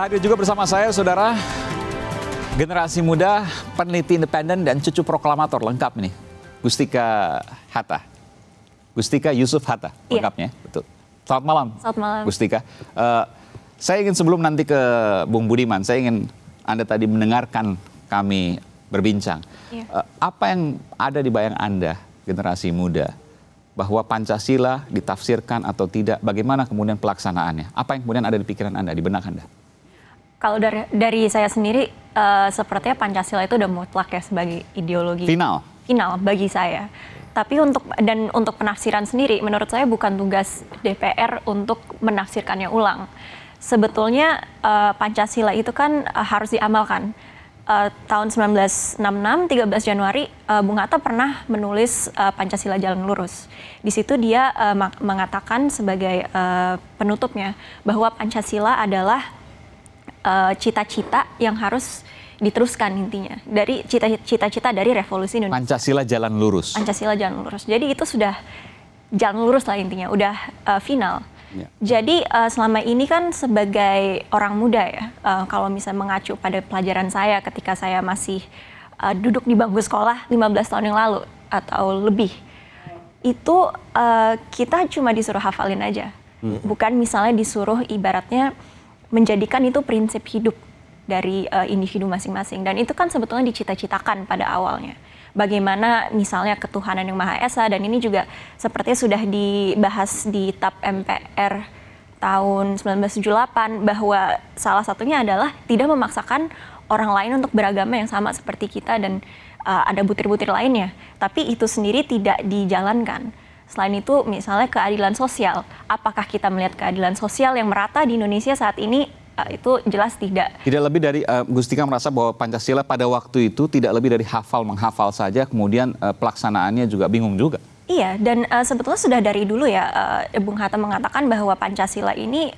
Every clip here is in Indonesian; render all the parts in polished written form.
Sudah hadir juga bersama saya, saudara, generasi muda, peneliti independen dan cucu proklamator lengkap nih. Gustika Hatta, Gustika Yusuf Hatta, lengkapnya, betul. Selamat malam. Selamat malam. Gustika. Saya ingin sebelum nanti ke Bung Budiman, saya ingin Anda tadi mendengarkan kami berbincang. Apa yang ada di bayang Anda, generasi muda, bahwa Pancasila ditafsirkan atau tidak, bagaimana kemudian pelaksanaannya? Apa yang kemudian ada di pikiran Anda, di benak Anda? Kalau dari saya sendiri, sepertinya Pancasila itu udah mutlak ya sebagai ideologi. Final bagi saya. Tapi untuk penafsiran sendiri, menurut saya bukan tugas DPR untuk menafsirkannya ulang. Sebetulnya Pancasila itu kan harus diamalkan. Tahun 1966, 13 Januari, Bung Hatta pernah menulis Pancasila Jalan Lurus. Di situ dia mengatakan sebagai penutupnya bahwa Pancasila adalah cita-cita yang harus diteruskan intinya dari cita-cita dari revolusi Indonesia. Pancasila Jalan Lurus. Pancasila Jalan Lurus. Jadi itu sudah jalan lurus lah intinya, udah final. Ya. Jadi selama ini kan sebagai orang muda ya, kalau misalnya mengacu pada pelajaran saya ketika saya masih duduk di bangku sekolah 15 tahun yang lalu atau lebih, itu kita cuma disuruh hafalin aja. Bukan misalnya disuruh ibaratnya menjadikan itu prinsip hidup dari individu masing-masing. Dan itu kan sebetulnya dicita-citakan pada awalnya. Bagaimana misalnya ketuhanan yang Maha Esa, dan ini juga sepertinya sudah dibahas di TAP MPR tahun 1978, bahwa salah satunya adalah tidak memaksakan orang lain untuk beragama yang sama seperti kita dan ada butir-butir lainnya. Tapi itu sendiri tidak dijalankan. Selain itu misalnya keadilan sosial, apakah kita melihat keadilan sosial yang merata di Indonesia saat ini? Itu jelas tidak. Tidak lebih dari, Gustika merasa bahwa Pancasila pada waktu itu tidak lebih dari menghafal saja, kemudian pelaksanaannya juga bingung juga. Iya, dan sebetulnya sudah dari dulu ya, Bung Hatta mengatakan bahwa Pancasila ini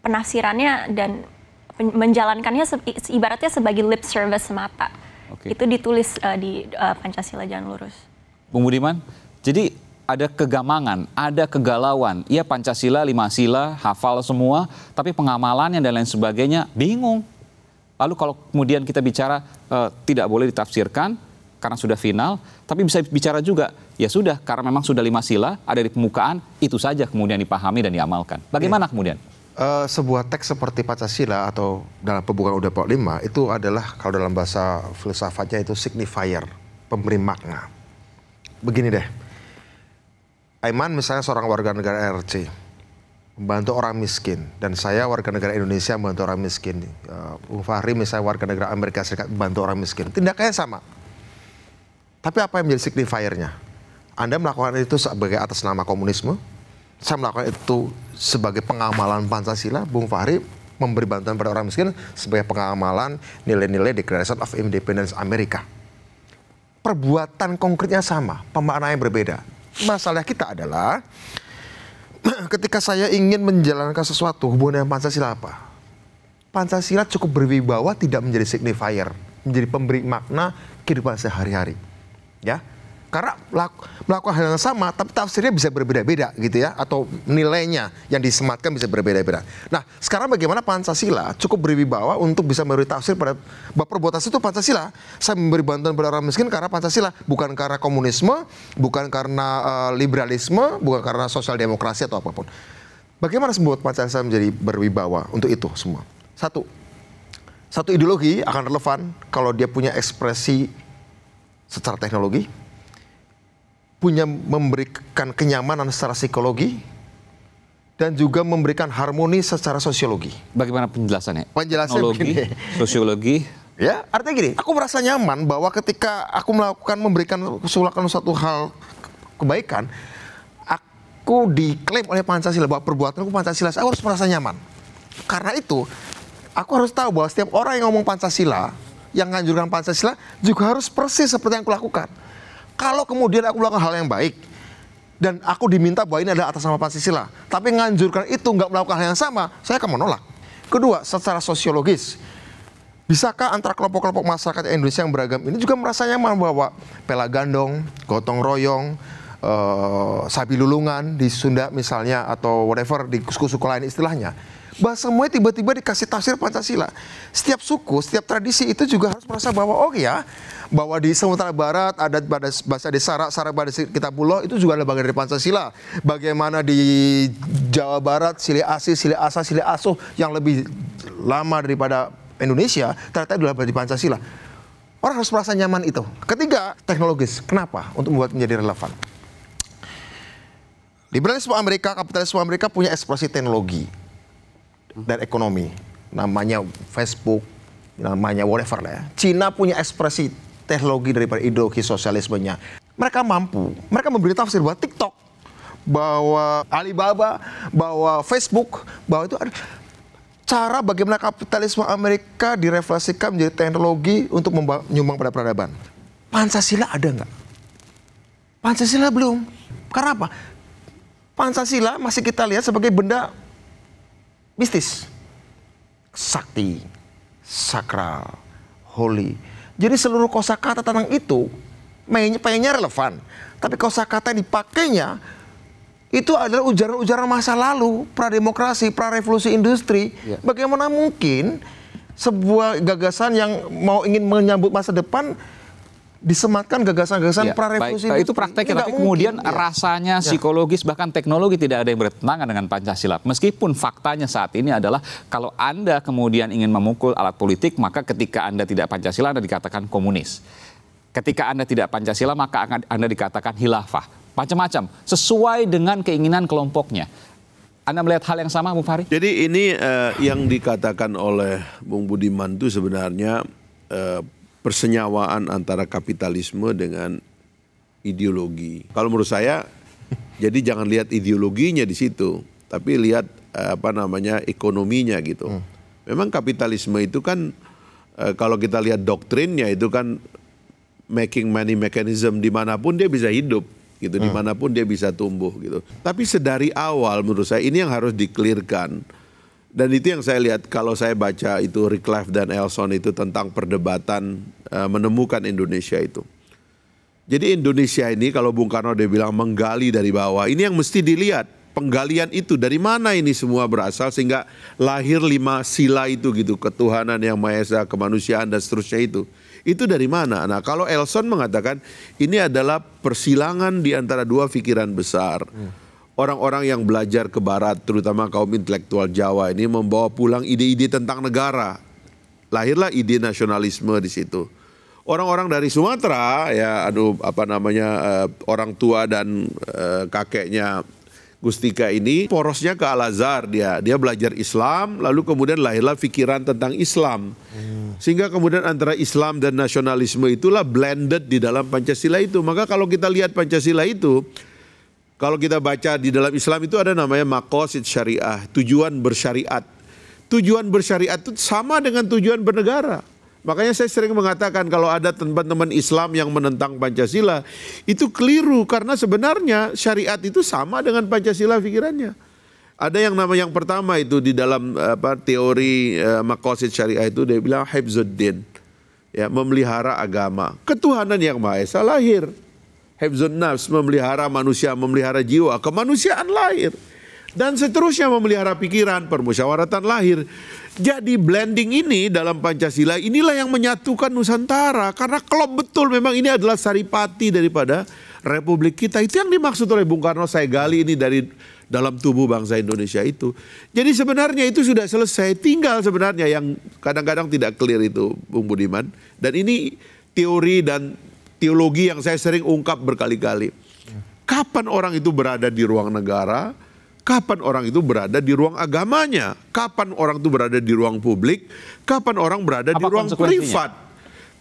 penafsirannya dan menjalankannya ibaratnya sebagai lip service semata. Itu ditulis di Pancasila Jalan Lurus. Bung Budiman, jadi ada kegamangan, ada kegalauan. Iya, Pancasila, 5 sila, hafal semua, tapi pengamalannya dan lain sebagainya bingung. Lalu kalau kemudian kita bicara tidak boleh ditafsirkan karena sudah final, tapi bisa bicara juga, ya sudah, karena memang sudah 5 sila, ada di permukaan, itu saja kemudian dipahami dan diamalkan. Bagaimana kemudian? Sebuah teks seperti Pancasila atau dalam pembukaan UUD 45 itu adalah, kalau dalam bahasa filsafatnya itu signifier, pemberi makna. Begini deh. Aiman misalnya seorang warga negara RC, membantu orang miskin, dan saya warga negara Indonesia membantu orang miskin. Bung Fahri misalnya warga negara Amerika Serikat membantu orang miskin. Tindakannya sama. Tapi apa yang menjadi signifiernya? Anda melakukan itu sebagai atas nama komunisme, saya melakukan itu sebagai pengamalan Pancasila, Bung Fahri memberi bantuan pada orang miskin sebagai pengamalan nilai-nilai Declaration of Independence Amerika. Perbuatan konkretnya sama, pemaknaan yang berbeda. Masalah kita adalah ketika saya ingin menjalankan sesuatu, hubungan dengan Pancasila apa? Pancasila cukup berwibawa, tidak menjadi signifier, menjadi pemberi makna kehidupan sehari-hari. Ya, karena melakukan hal yang sama, tapi tafsirnya bisa berbeda-beda gitu ya, atau nilainya yang disematkan bisa berbeda-beda. Nah, sekarang bagaimana Pancasila cukup berwibawa untuk bisa memberi tafsir pada perbuatan itu Pancasila. Saya memberi bantuan pada orang miskin karena Pancasila, bukan karena komunisme, bukan karena liberalisme, bukan karena sosial demokrasi atau apapun. Bagaimana membuat Pancasila menjadi berwibawa untuk itu semua? Satu ideologi akan relevan kalau dia punya ekspresi secara teknologi, memberikan kenyamanan secara psikologi, dan juga memberikan harmoni secara sosiologi. Bagaimana penjelasannya? Penjelasannya begini. Sosiologi. Ya, artinya gini, aku merasa nyaman bahwa ketika aku memberikan suatu hal kebaikan, aku diklaim oleh Pancasila bahwa perbuatanku Pancasila, aku harus merasa nyaman. Karena itu, aku harus tahu bahwa setiap orang yang ngomong Pancasila, yang menganjurkan Pancasila, juga harus persis seperti yang aku lakukan. Kalau kemudian aku melakukan hal yang baik, dan aku diminta bahwa ini adalah atas nama Pancasila, tapi menganjurkan itu nggak melakukan hal yang sama, saya akan menolak. Kedua, secara sosiologis, bisakah antara kelompok-kelompok masyarakat Indonesia yang beragam ini juga merasa nyaman bahwa pela gandong, gotong royong, sabi lulungan di Sunda misalnya, atau whatever di suku-suku lain istilahnya, Bahasa semuanya tiba-tiba dikasih tafsir Pancasila. Setiap suku, setiap tradisi itu juga harus merasa bahwa bahwa di Sumatera Barat ada bahasa di Sarak pada Kitabullah itu juga adalah bagian dari Pancasila. Bagaimana di Jawa Barat Sili Asih, Sili Asa, Sili Asuh yang lebih lama daripada Indonesia ternyata adalah di Pancasila. Orang harus merasa nyaman itu. Ketiga, teknologis. Kenapa? Untuk membuat menjadi relevan. Liberalisme Amerika, kapitalisme Amerika punya ekspresi teknologi dan ekonomi. Namanya Facebook, namanya whatever lah ya. Cina punya ekspresi teknologi daripada ideologi sosialismenya. Mereka mampu, mereka memberi tafsir bahwa TikTok, bahwa Alibaba, bahwa Facebook, bahwa itu ada cara bagaimana kapitalisme Amerika direfleksikan menjadi teknologi untuk menyumbang pada peradaban. Pancasila ada nggak? Pancasila belum. Karena apa? Pancasila masih kita lihat sebagai benda mistis. Sakti, sakral, holy. Jadi seluruh kosakata tentang itu pengennya relevan. Tapi kosakata yang dipakainya itu adalah ujaran-ujaran masa lalu, pra-demokrasi, pra-revolusi industri. Ya. Bagaimana mungkin sebuah gagasan yang ingin menyambut masa depan disematkan gagasan-gagasan pra-revolusi industri? Itu prakteknya, tapi kemudian rasanya psikologis bahkan teknologi tidak ada yang bertentangan dengan Pancasila. Meskipun faktanya saat ini adalah kalau Anda kemudian ingin memukul alat politik, maka ketika Anda tidak Pancasila Anda dikatakan komunis. Ketika Anda tidak Pancasila maka Anda dikatakan khilafah. Macam-macam, sesuai dengan keinginan kelompoknya. Anda melihat hal yang sama, Bung Fahri? Jadi ini yang dikatakan oleh Bung Budiman itu sebenarnya persenyawaan antara kapitalisme dengan ideologi. Kalau menurut saya, jadi jangan lihat ideologinya di situ, tapi lihat ekonominya gitu. Memang kapitalisme itu kan kalau kita lihat doktrinnya itu kan making money mechanism, dimanapun dia bisa hidup gitu, dimanapun dia bisa tumbuh gitu. Tapi sedari awal menurut saya ini yang harus di-clearkan. Dan itu yang saya lihat kalau saya baca itu Rickliff dan Elson itu tentang perdebatan menemukan Indonesia itu. Jadi Indonesia ini kalau Bung Karno dia bilang menggali dari bawah, ini yang mesti dilihat. Penggalian itu dari mana ini semua berasal sehingga lahir 5 sila itu gitu. Ketuhanan yang Maha Esa, kemanusiaan dan seterusnya itu. Itu dari mana? Nah kalau Elson mengatakan ini adalah persilangan di antara dua pikiran besar. Orang-orang yang belajar ke barat, terutama kaum intelektual Jawa ini membawa pulang ide-ide tentang negara. Lahirlah ide nasionalisme di situ. Orang-orang dari Sumatera, orang tua dan kakeknya Gustika ini porosnya ke Al-Azhar dia belajar Islam, lalu kemudian lahirlah pikiran tentang Islam. Sehingga kemudian antara Islam dan nasionalisme itulah blended di dalam Pancasila itu. Maka kalau kita lihat Pancasila itu, kalau kita baca di dalam Islam itu ada namanya maqasid syariah, tujuan bersyariat. Tujuan bersyariat itu sama dengan tujuan bernegara. Makanya saya sering mengatakan kalau ada teman-teman Islam yang menentang Pancasila, itu keliru karena sebenarnya syariat itu sama dengan Pancasila pikirannya. Ada yang pertama itu di dalam teori maqasid syariah itu dia bilang hifzuddin, ya, memelihara agama. Ketuhanan yang Maha Esa lahir. Hifzun nafs, memelihara manusia, memelihara jiwa, kemanusiaan lahir. Dan seterusnya memelihara pikiran, permusyawaratan lahir. Jadi blending ini dalam Pancasila inilah yang menyatukan Nusantara. Karena klop betul memang ini adalah saripati daripada Republik kita. Itu yang dimaksud oleh Bung Karno, saya gali ini dari dalam tubuh bangsa Indonesia itu. Jadi sebenarnya itu sudah selesai. Tinggal sebenarnya yang kadang-kadang tidak clear itu Bung Budiman. Dan ini teori dan teologi yang saya sering ungkap berkali-kali. Kapan orang itu berada di ruang negara? Kapan orang itu berada di ruang agamanya? Kapan orang itu berada di ruang publik? Kapan orang berada di ruang privat?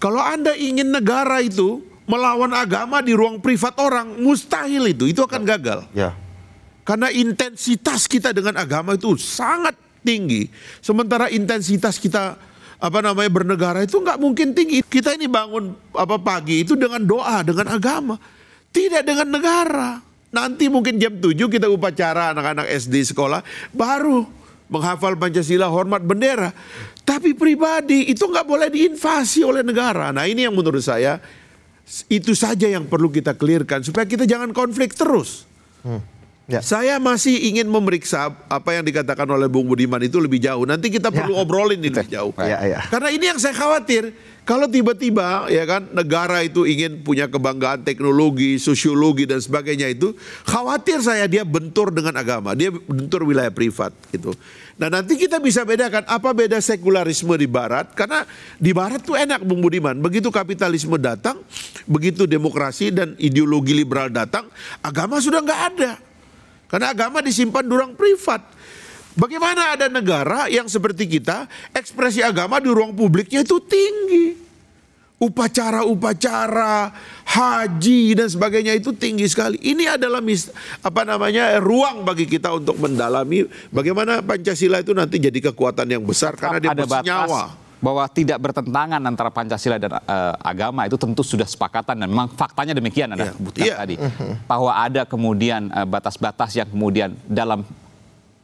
Kalau Anda ingin negara itu melawan agama di ruang privat orang, mustahil itu akan gagal. Ya. Karena intensitas kita dengan agama itu sangat tinggi. Sementara intensitas kita bernegara itu nggak mungkin tinggi. Kita ini bangun pagi itu dengan doa, dengan agama, tidak dengan negara. Nanti mungkin jam 7 kita upacara anak-anak SD sekolah baru menghafal Pancasila, hormat bendera. Tapi pribadi itu nggak boleh diinvasi oleh negara. Nah ini yang menurut saya itu saja yang perlu kita clearkan supaya kita jangan konflik terus. Ya. Saya masih ingin memeriksa apa yang dikatakan oleh Bung Budiman itu lebih jauh. Nanti kita perlu obrolin ini lebih jauh. Ya. Karena ini yang saya khawatir. Kalau tiba-tiba ya kan negara itu ingin punya kebanggaan teknologi, sosiologi dan sebagainya itu, khawatir saya dia bentur dengan agama, dia bentur wilayah privat gitu. Nah nanti kita bisa bedakan apa beda sekularisme di Barat, karena di Barat tuh enak Bung Budiman, begitu kapitalisme datang, begitu demokrasi dan ideologi liberal datang, agama sudah nggak ada, karena agama disimpan di ruang privat. Bagaimana ada negara yang seperti kita, ekspresi agama di ruang publiknya itu tinggi. Upacara-upacara, haji dan sebagainya itu tinggi sekali. Ini adalah ruang bagi kita untuk mendalami bagaimana Pancasila itu nanti jadi kekuatan yang besar karena dia bersenyawa. Bahwa tidak bertentangan antara Pancasila dan agama itu tentu sudah sepakatan dan memang faktanya demikian Anda sebutkan tadi. Bahwa ada kemudian batas-batas yang kemudian dalam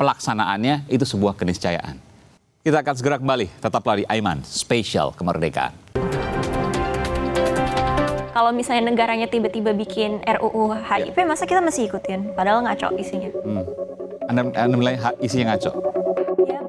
pelaksanaannya itu sebuah keniscayaan. Kita akan segera kembali, tetaplah di Aiman Spesial Kemerdekaan. Kalau misalnya negaranya tiba-tiba bikin RUU HIP, masa kita masih ikutin? Padahal ngaco isinya. Anda menilai isinya ngaco? Ya.